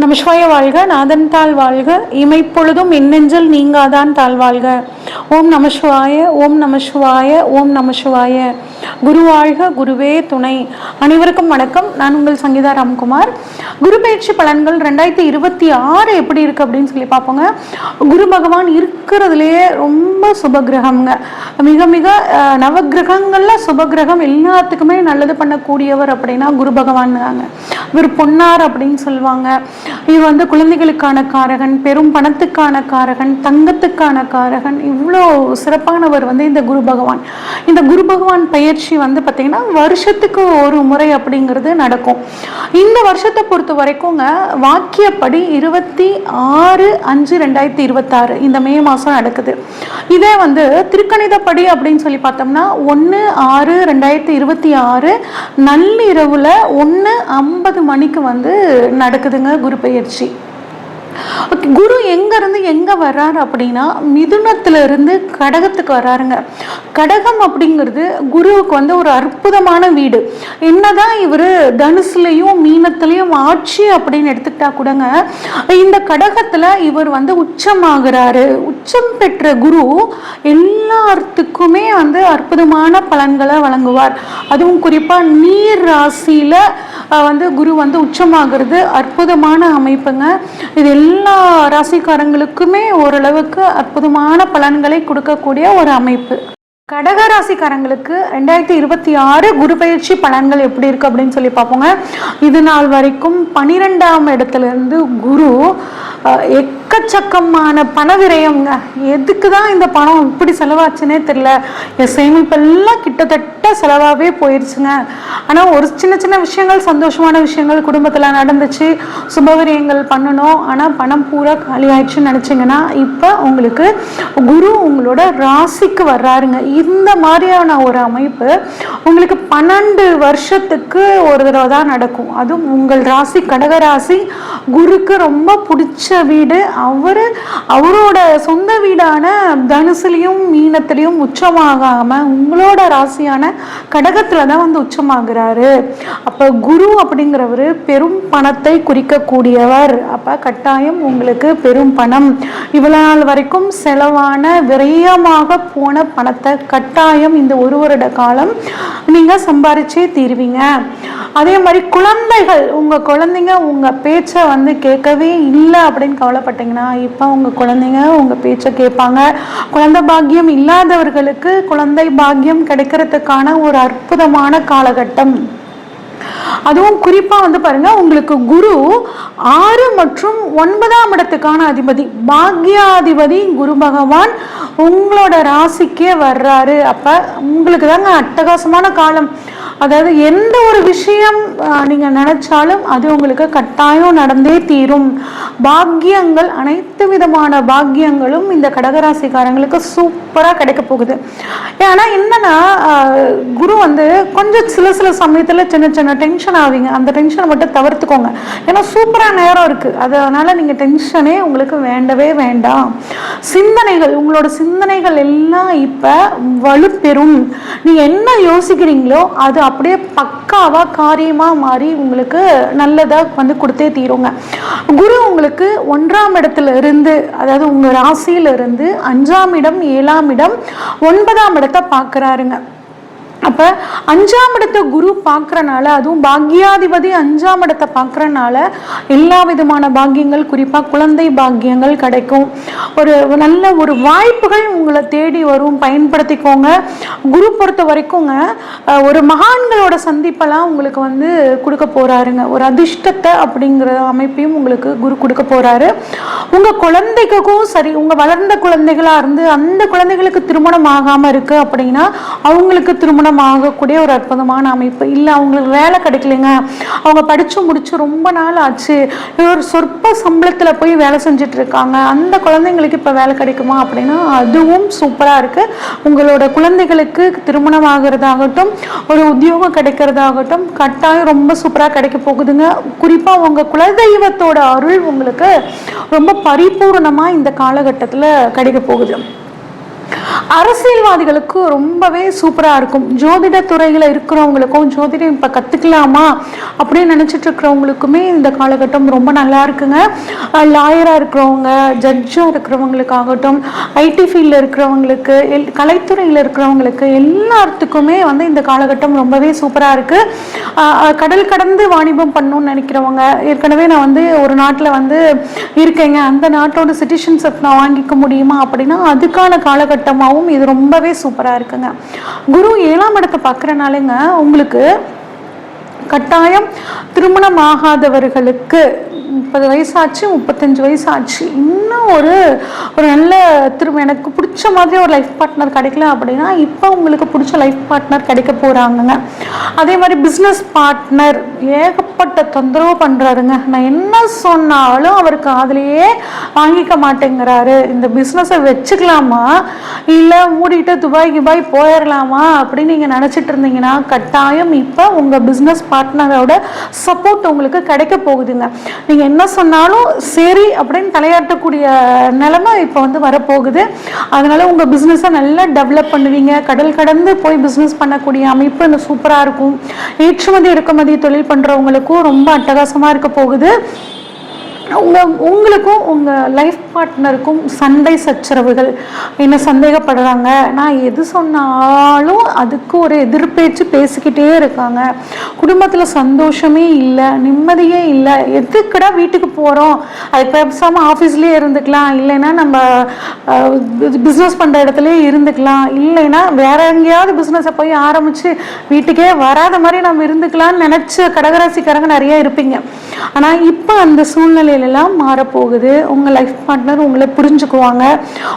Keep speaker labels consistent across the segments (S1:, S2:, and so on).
S1: நமசிவாய வாழ்க, நாதன் தாள் வாழ்க, இமைப்பொழுதும் எண்ணெஞ்சல் நீங்காதான் தாழ் வாழ்க. ஓம் நமசிவாய, ஓம் நமசிவாய, ஓம் நமசிவாய. குரு வாழ்க, குருவே துணை. அனைவருக்கும் வணக்கம். நான் உங்கள் சங்கீதா ராம்குமார். குரு பயிற்சி பலன்கள் 2026 எப்படி இருக்கு அப்படின்னு சொல்லி பார்ப்போங்க. குரு பகவான் இருக்கிறதுலேயே ரொம்ப சுபகிரகம்ங்க. மிக மிக நவகிரகங்கள்ல சுபகிரகம், எல்லாத்துக்குமே நல்லது பண்ணக்கூடியவர் அப்படின்னா குரு பகவான் தாங்க. இவர் பொன்னார் அப்படின்னு சொல்லுவாங்க. இவர் வந்து குழந்தைகளுக்கான காரகன், பெரும் பணத்துக்கான காரகன், தங்கத்துக்கான காரகன். இவ்வளோ சிறப்பானவர் வந்து இந்த குரு பகவான். இந்த குரு பகவான் பயிற்சி வந்து பார்த்தீங்கன்னா வருஷத்துக்கு ஒரு முறை அப்படிங்கிறது நடக்கும். இந்த வருஷத்தை பொறுத்த வரைக்கும்ங்க வாக்கியப்படி 26/5/2026 இந்த மே மாதம் நடக்குது. இதே வந்து திருக்கணிதப்படி அப்படின்னு சொல்லி பார்த்தோம்னா 1/6/2026 நள்ளிரவுல 1:50 மணிக்கு வந்து நடக்குதுங்க குரு பயிற்சி. குரு எங்க இருந்து எங்க வர்றாரு அப்படின்னா மிதுனத்துல இருந்து கடகத்துக்கு வர்றாருங்க. கடகம் அப்படிங்கிறது குருவுக்கு வந்து ஒரு அற்புதமான வீடு. என்னதான் இவர் தனுசுலையும் மீனத்திலையும் ஆட்சி அப்படின்னு எடுத்துக்கிட்டா கூடங்க, இந்த கடகத்துல இவர் வந்து உச்சமாகிறாரு. உச்சம் பெற்ற குரு எல்லாத்துக்குமே வந்து அற்புதமான பலன்களை வழங்குவார். அதுவும் குறிப்பா நீர் ராசியில வந்து குரு வந்து உச்சமாகிறது அற்புதமான அமைப்புங்க. இது எல்லா ராசிக்காரங்களுக்குமே ஓரளவுக்கு அற்புதமான பலன்களை கொடுக்கக்கூடிய ஒரு அமைப்பு. கடகராசிக்காரங்களுக்கு 2026 குரு பயிற்சி பலன்கள் எப்படி இருக்கு அப்படின்னு சொல்லி பார்ப்போங்க. இது நாள் வரைக்கும் 12ஆம் இடத்துல இருந்து குரு எக்கச்சக்கமான பண விரயம்ங்க. எதுக்கு தான் இந்த பணம் இப்படி செலவாச்சுன்னே தெரியல. என் சேமிப்பெல்லாம் கிட்டத்தட்ட செலவாகவே போயிடுச்சுங்க. ஆனால் ஒரு சின்ன சின்ன விஷயங்கள், சந்தோஷமான விஷயங்கள் குடும்பத்தில் நடந்துச்சு, சுபவிரயங்கள் பண்ணணும். ஆனால் பணம் பூரா காலி ஆயிடுச்சுன்னு நினச்சிங்கன்னா இப்போ உங்களுக்கு குரு உங்களோட ராசிக்கு வர்றாருங்க. இந்த மாதிரியான ஒரு அமைப்பு உங்களுக்கு 12 வருஷத்துக்கு ஒரு தடவை தான் நடக்கும். அதுவும் உங்கள் ராசி கடகராசி குருக்கு ரொம்ப பிடிச்ச வீடு. அவரோட சொந்த வீடான தனுசுலையும் மீனத்திலையும் உச்சமாகாம உங்களோட ராசியான கடகத்துல தான் வந்து உச்சமாகிறாரு. அப்ப குரு அப்படிங்கிறவர் பெரும் பணத்தை குறிக்கக்கூடியவர். அப்ப கட்டாயம் உங்களுக்கு பெரும் பணம், இவ்வளவு நாள் வரைக்கும் செலவான விரயமாக போன பணத்தை கட்டாயம் இந்த ஒரு வருட காலம் நீங்க சம்பாரிச்சே தீர்வீங்க. அதே மாதிரி குழந்தைகள், உங்க குழந்தைங்க உங்க பேச்சை வந்து கேட்கவே இல்லை அப்படின்னு கவலைப்பட்டீங்கன்னா இப்போ உங்க குழந்தைங்க உங்க பேச்சை கேட்பாங்க. குழந்தை பாக்கியம் இல்லாதவர்களுக்கு குழந்தை பாக்கியம் கிடைக்கிறதுக்கான ஒரு அற்புதமான காலகட்டம். அதுவும் குறிப்பா வந்து பாருங்க, உங்களுக்கு குரு 6 மற்றும் 9ஆம் இடத்துக்கான அதிபதி, பாக்யாதிபதி குரு பகவான் உங்களோட ராசிக்கே வர்றாரு. அப்ப உங்களுக்கு தாங்க அட்டகாசமான காலம். அதாவது எந்த ஒரு விஷயம் நீங்க நினைச்சாலும் அது உங்களுக்கு கட்டாயம் நடந்தே தீரும். பாக்கியங்கள், அனைத்து விதமான பாக்கியங்களும் இந்த கடகராசிக்காரங்களுக்கு சூப்பரா கிடைக்க போகுது. ஏன்னா என்னன்னா குரு வந்து கொஞ்சம் சில சமயத்துல சின்ன சின்ன டென்ஷன் ஆவீங்க. அந்த டென்ஷனை மட்டும் தவிர்த்துக்கோங்க. ஏன்னா சூப்பரா நேரம் இருக்கு. அதனால நீங்க டென்ஷனே உங்களுக்கு வேண்டவே வேண்டாம். சிந்தனைகள், உங்களோட சிந்தனைகள் எல்லாம் இப்ப வலுப்பெறும். நீங்க என்ன யோசிக்கிறீங்களோ அது அப்படியே பக்காவா காரியமா மாறி உங்களுக்கு நல்லதா வந்து கொடுத்தே தீருங்க. குரு உங்களுக்கு 1ஆம் இடத்துல இருந்து, அதாவது உங்க ராசியில இருந்து 5ஆம் இடம், 7ஆம் இடம், 9ஆம் இடத்தை பார்க்கிறாருங்க. அப்ப 5ஆம் இடத்தை குரு பார்க்கறனால, அதுவும் பாக்யாதிபதி 5ஆம் இடத்தை பார்க்கறனால எல்லா விதமான பாக்கியங்கள், குறிப்பா குழந்தை பாக்கியங்கள் கிடைக்கும். ஒரு நல்ல ஒரு வாய்ப்புகள் உங்களை தேடி வரும். பயன்படுத்திக்கோங்க. குரு பொறுத்த வரைக்குங்க ஒரு மகான்களோட சந்திப்பெல்லாம் உங்களுக்கு வந்து கொடுக்க போறாருங்க. ஒரு அதிர்ஷ்டத்தை அப்படிங்கிற அமைப்பையும் உங்களுக்கு குரு கொடுக்க போறாரு. உங்க குழந்தைக்கும் சரி, உங்க வளர்ந்த குழந்தைகளா இருந்து அந்த குழந்தைகளுக்கு திருமணம் ஆகாம இருக்கு அப்படின்னா அவங்களுக்கு திருமணம் ஆகக்கூடிய ஒரு அற்புதமான அமைப்பு. இல்லை அவங்களுக்கு வேலை கிடைக்கலைங்க, அவங்க படிச்சு முடிச்சு ரொம்ப நாள் ஆச்சு, ஒரு சொற்ப சம்பளத்துல போய் வேலை செஞ்சுட்டு இருக்காங்க, அந்த குழந்தைங்களுக்கு இப்ப வேலை கிடைக்குமா அப்படின்னா அதுவும் சூப்பரா இருக்கு. உங்களோட குழந்தைகளுக்கு திருமணம் ஆகிறதாகட்டும், ஒரு உத்தியோகம் கிடைக்கிறதாகட்டும் கட்டாயம் ரொம்ப சூப்பரா கிடைக்க போகுதுங்க. குறிப்பா உங்க குலதெய்வத்தோட அருள் உங்களுக்கு ரொம்ப பரிபூர்ணமா இந்த காலகட்டத்துல கிடைக்க போகுது. அரசியல்வாதிகளுக்கு ரொம்பவே சூப்பராக இருக்கும். ஜோதிட துறையில் இருக்கிறவங்களுக்கும் ஜோதிடம் இப்போ கற்றுக்கலாமா அப்படின்னு நினச்சிட்டு இருக்கிறவங்களுக்குமே இந்த காலகட்டம் ரொம்ப நல்லா இருக்குங்க. லாயராக இருக்கிறவங்க, ஜட்ஜாக இருக்கிறவங்களுக்காகட்டும், ஐடி ஃபீல்டில் இருக்கிறவங்களுக்கு, கலைத்துறையில் இருக்கிறவங்களுக்கு எல்லாத்துக்குமே வந்து இந்த காலகட்டம் ரொம்பவே சூப்பராக இருக்குது. கடல் கடந்து வாணிபம் பண்ணணும்னு நினைக்கிறவங்க, ஏற்கனவே நான் வந்து ஒரு நாட்டில் வந்து இருக்கேங்க, அந்த நாட்டோட சிட்டிசன்ஷிப் நான் வாங்கிக்க முடியுமா அப்படின்னா அதுக்கான காலகட்டமாகவும் இது ரொம்பவே சூப்பராக இருக்குங்க. குரு 7ஆம் இடத்தை பார்க்குறனாலேங்க உங்களுக்கு கட்டாயம் திருமணம் ஆகாதவர்களுக்கு 30 வயசாச்சு, 35 வயசாச்சு, இன்னும் ஒரு நல்ல எனக்கு பிடிச்ச மாதிரி ஒரு லைஃப் பார்ட்னர் கிடைக்கல அப்படின்னா இப்போ உங்களுக்கு பிடிச்ச லைஃப் பார்ட்னர் கிடைக்க போகிறாங்கங்க. அதே மாதிரி பிஸ்னஸ் பார்ட்னர் ஏகப்பட்ட தொந்தரவு பண்ணுறாருங்க. நான் என்ன சொன்னாலும் அவருக்கு அதுலேயே வாங்கிக்க மாட்டேங்கிறாரு. இந்த பிஸ்னஸை வச்சுக்கலாமா இல்லை மூடிட்டு துபாய் போயிடலாமா அப்படின்னு நீங்கள் நினச்சிட்டு இருந்தீங்கன்னா கட்டாயம் இப்போ உங்கள் பிஸ்னஸ் பார்ட்னரோட சப்போர்ட் உங்களுக்கு கிடைக்க போகுதுங்க. நீங்கள் என்ன சொன்னாலும் சரி அப்படின்னு தலையாட்டக்கூடிய நிலைமை இப்போ வந்து வரப்போகுது. அதனால உங்கள் பிஸ்னஸை நல்லா டெவலப் பண்ணுவீங்க. கடல் கடந்து போய் பிஸ்னஸ் பண்ணக்கூடிய அமைப்பு இந்த சூப்பராக இருக்கும். ஏற்றுமதி இறக்குமதி தொழில் பண்ணுறவங்களுக்கும் ரொம்ப அட்டகாசமாக இருக்க போகுது. உங்களுக்கும் உங்கள் லைஃப் பார்ட்னருக்கும் சண்டை சச்சரவுகள், என்ன சந்தேகப்படுறாங்க, நான் எது சொன்னாலும் அதுக்கு ஒரு எதிர்பேச்சு பேசிக்கிட்டே இருக்காங்க, குடும்பத்தில் சந்தோஷமே இல்லை, நிம்மதியே இல்லை, எதுக்கடா வீட்டுக்கு போகிறோம், அது பேசாமல் ஆஃபீஸ்லேயே இருந்துக்கலாம், இல்லைன்னா நம்ம பிஸ்னஸ் பண்ணுற இடத்துலையே இருந்துக்கலாம், இல்லைன்னா வேற எங்கேயாவது பிஸ்னஸை போய் ஆரம்பித்து வீட்டுக்கே வராத மாதிரி நம்ம இருந்துக்கலாம்னு நினச்ச கடகராசிக்காரங்க நிறைய இருப்பீங்க. ஆனால் இப்போ அந்த சூழ்நிலையிலலாம் மாறப்போகுது. உங்கள் லைஃப் பார்ட்னர் உங்களை புரிஞ்சுக்குவாங்க.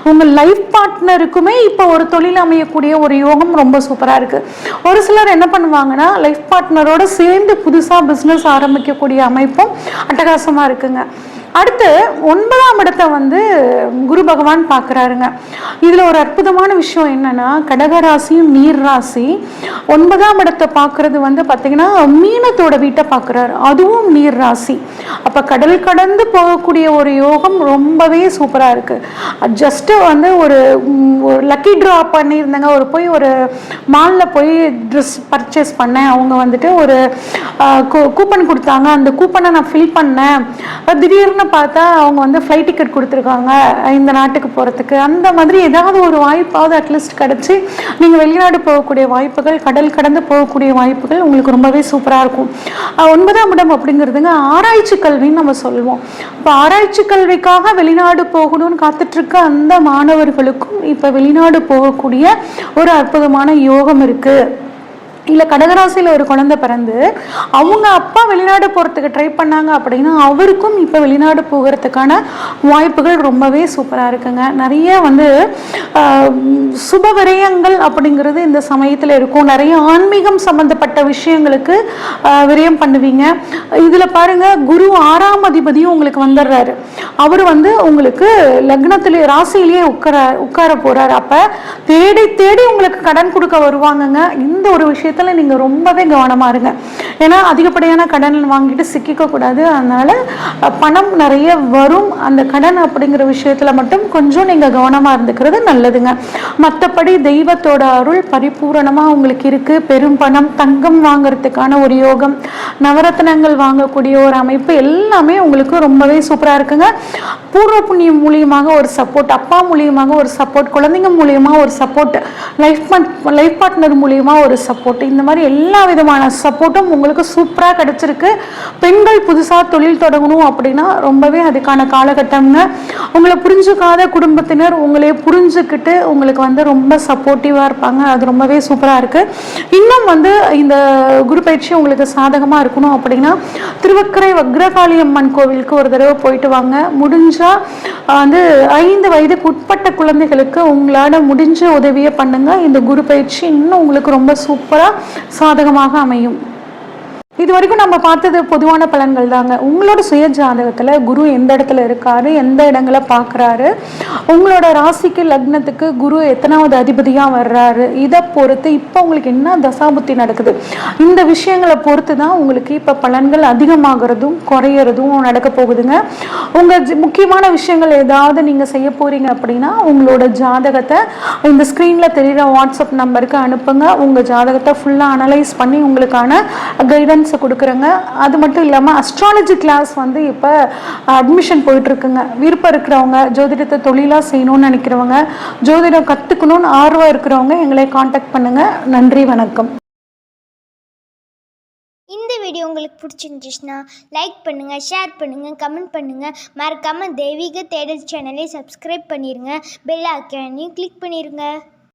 S1: உங்கள் லைஃப் பார்ட்னருக்குமே இப்போ ஒரு தொழில் அமையக்கூடிய ஒரு யோகம் ரொம்ப சூப்பராக இருக்குது. ஒரு சிலர் என்ன பண்ணுவாங்கன்னா லைஃப் பார்ட்னரோட சேர்ந்து புதுசாக பிஸ்னஸ் ஆரம்பிக்கக்கூடிய அமைப்பும் அட்டகாசமாக இருக்குங்க. அடுத்து 9ஆம் இடத்தை வந்து குரு பகவான் பார்க்குறாருங்க. இதில் ஒரு அற்புதமான விஷயம் என்னன்னா, கடகராசியும் நீர் ராசி 9ஆம் இடத்தை பார்க்கறது வந்து பார்த்தீங்கன்னா மீனத்தோட வீட்டை பார்க்குறாரு, அதுவும் நீர் ராசி. அப்போ கடல் கடந்து போகக்கூடிய ஒரு யோகம் ரொம்பவே சூப்பராக இருக்குது. ஜஸ்ட்டு வந்து ஒரு லக்கி ட்ரா பண்ணியிருந்தாங்க. ஒரு மாலில் போய் ட்ரெஸ் பர்ச்சேஸ் பண்ணேன், அவங்க வந்துட்டு ஒரு கூப்பன் கொடுத்தாங்க, அந்த கூப்பனை நான் ஃபில் பண்ணேன், திடீர்னு பார்த்தா அவங்க வந்து ஃப்ளைட் டிக்கெட் கொடுத்துருக்காங்க இந்த நாட்டுக்கு போகிறதுக்கு. அந்த மாதிரி ஏதாவது ஒரு வாய்ப்பாவது அட்லீஸ்ட் கிடச்சி நீங்கள் வெளிநாடு போகக்கூடிய வாய்ப்புகள், கடல் கடந்து போகக்கூடிய வாய்ப்புகள் உங்களுக்கு ரொம்பவே சூப்பராக இருக்கும். 9ஆம் இடம் அப்படிங்கிறதுங்க ஆராய்ச்சி கல்வின்னு நம்ம சொல்லுவோம். இப்போ ஆராய்ச்சி கல்விக்காக வெளிநாடு போகணும்னு காத்துட்ருக்க அந்த மாணவர்களுக்கும் இப்போ வெளிநாடு போகக்கூடிய ஒரு அற்புதமான யோகம் இருக்குது. இல்லை கடகராசியில் ஒரு குழந்தை பிறந்து அவங்க அப்பா வெளிநாடு போகிறதுக்கு ட்ரை பண்ணாங்க அப்படின்னா அவருக்கும் இப்போ வெளிநாடு போகிறதுக்கான வாய்ப்புகள் ரொம்பவே சூப்பராக இருக்குங்க. நிறைய வந்து சுப விரயங்கள் அப்படிங்கிறது இந்த சமயத்தில் இருக்கும். நிறைய ஆன்மீகம் சம்மந்தப்பட்ட விஷயங்களுக்கு விரயம் பண்ணுவீங்க. இதில் பாருங்கள், குரு 6ஆம் அதிபதியும் உங்களுக்கு வந்துடுறாரு. அவர் வந்து உங்களுக்கு லக்னத்திலே ராசியிலேயே உட்கார போகிறார். அப்போ தேடி தேடி உங்களுக்கு கடன் கொடுக்க வருவாங்கங்க. இந்த ஒரு விஷயத்தை நீங்கள் ரொம்பவே கவனமாக இருங்க. ஏன்னா அதிகப்படியான கடன் வாங்கிட்டு சிக்கிக்க கூடாது. அதனால பணம் நிறைய வரும். அந்த கடன் அப்படிங்கிற விஷயத்துல மட்டும் கொஞ்சம் நீங்கள் கவனமாக இருந்துக்கிறது நல்லதுங்க. மற்றபடி தெய்வத்தோட அருள் பரிபூரணமாக உங்களுக்கு இருக்குது. பெரும் பணம், தங்கம் வாங்கிறதுக்கான ஒரு யோகம், நவரத்னங்கள் வாங்கக்கூடிய ஒரு அமைப்பு எல்லாமே உங்களுக்கு ரொம்பவே சூப்பராக இருக்குங்க. பூர்வ புண்ணியம் மூலியமாக ஒரு சப்போர்ட், அப்பா மூலியமாக ஒரு சப்போர்ட், குழந்தைங்க மூலியமாக ஒரு சப்போர்ட், லைஃப் பார்ட்னர் மூலியமாக ஒரு சப்போர்ட், இந்த மாதிரி எல்லா விதமான சப்போர்ட்டும் உங்களுக்கு சூப்பராக கிடைச்சிருக்கு. பெண்கள் புதுசாக தொழில் தொடங்கணும் அப்படின்னா ரொம்பவே அதுக்கான காலகட்டம்ங்க. உங்களை புரிஞ்சுக்காத குடும்பத்தினர் உங்களே புரிஞ்சுக்கிட்டு உங்களுக்கு வந்து ரொம்ப சப்போர்ட்டிவாக இருப்பாங்க. அது ரொம்பவே சூப்பராக இருக்குது. இன்னும் வந்து இந்த குரு பயிற்சி உங்களுக்கு சாதகமாக இருக்கணும் அப்படின்னா திருவக்கரை வக்ரகாளி அம்மன் கோவிலுக்கு ஒரு தடவை போயிட்டு வாங்க. முடிஞ்சால் வந்து 5 வயதுக்கு உட்பட்ட குழந்தைகளுக்கு உங்களால் முடிஞ்ச உதவியை பண்ணுங்க. இந்த குரு பயிற்சி இன்னும் உங்களுக்கு ரொம்ப சூப்பராக சாதகமாக அமையும். இது வரைக்கும் நம்ம பார்த்தது பொதுவான பலன்கள் தாங்க. உங்களோட சுய ஜாதகத்தில் குரு எந்த இடத்துல இருக்காரு, எந்த இடங்களை பார்க்குறாரு, உங்களோட ராசிக்கு லக்னத்துக்கு குரு எத்தனாவது அதிபதியாக வர்றாரு, இதை பொறுத்து இப்போ உங்களுக்கு என்ன தசாபுத்தி நடக்குது, இந்த விஷயங்களை பொறுத்து தான் உங்களுக்கு இப்போ பலன்கள் அதிகமாகிறதும் குறையிறதும் நடக்க போகுதுங்க. உங்கள் முக்கியமான விஷயங்கள் ஏதாவது நீங்கள் செய்ய போகிறீங்க அப்படின்னா உங்களோட ஜாதகத்தை இந்த ஸ்க்ரீனில் தெரிகிற வாட்ஸ்அப் நம்பருக்கு அனுப்புங்க. உங்கள் ஜாதகத்தை ஃபுல்லாக அனலைஸ் பண்ணி உங்களுக்கான கைடன்ஸ் கொடுக்குறேங்க. அது மட்டும் இல்லாமல் அஸ்ட்ராலஜி கிளாஸ் வந்து இப்போ அட்மிஷன் போயிட்டுருக்குங்க. விருப்பம் இருக்கிறவங்க, ஜோதிடத்தை தொழிலாக செய்யணும்னு நினைக்கிறவங்க, ஜோதிடம் கற்றுக்கணும்னு ஆர்வம் இருக்கிறவங்க எங்களை காண்டாக்ட் பண்ணுங்கள். நன்றி, வணக்கம்.
S2: இந்த வீடியோ உங்களுக்கு பிடிச்சிருந்துச்சுன்னா லைக் பண்ணுங்கள், ஷேர் பண்ணுங்கள், கமெண்ட் பண்ணுங்கள். மறக்காமல் தெய்வீக தேடல் சேனலை சப்ஸ்கிரைப் பண்ணிடுங்க. பெல் ஐக்கானையும் கிளிக் பண்ணிடுங்க.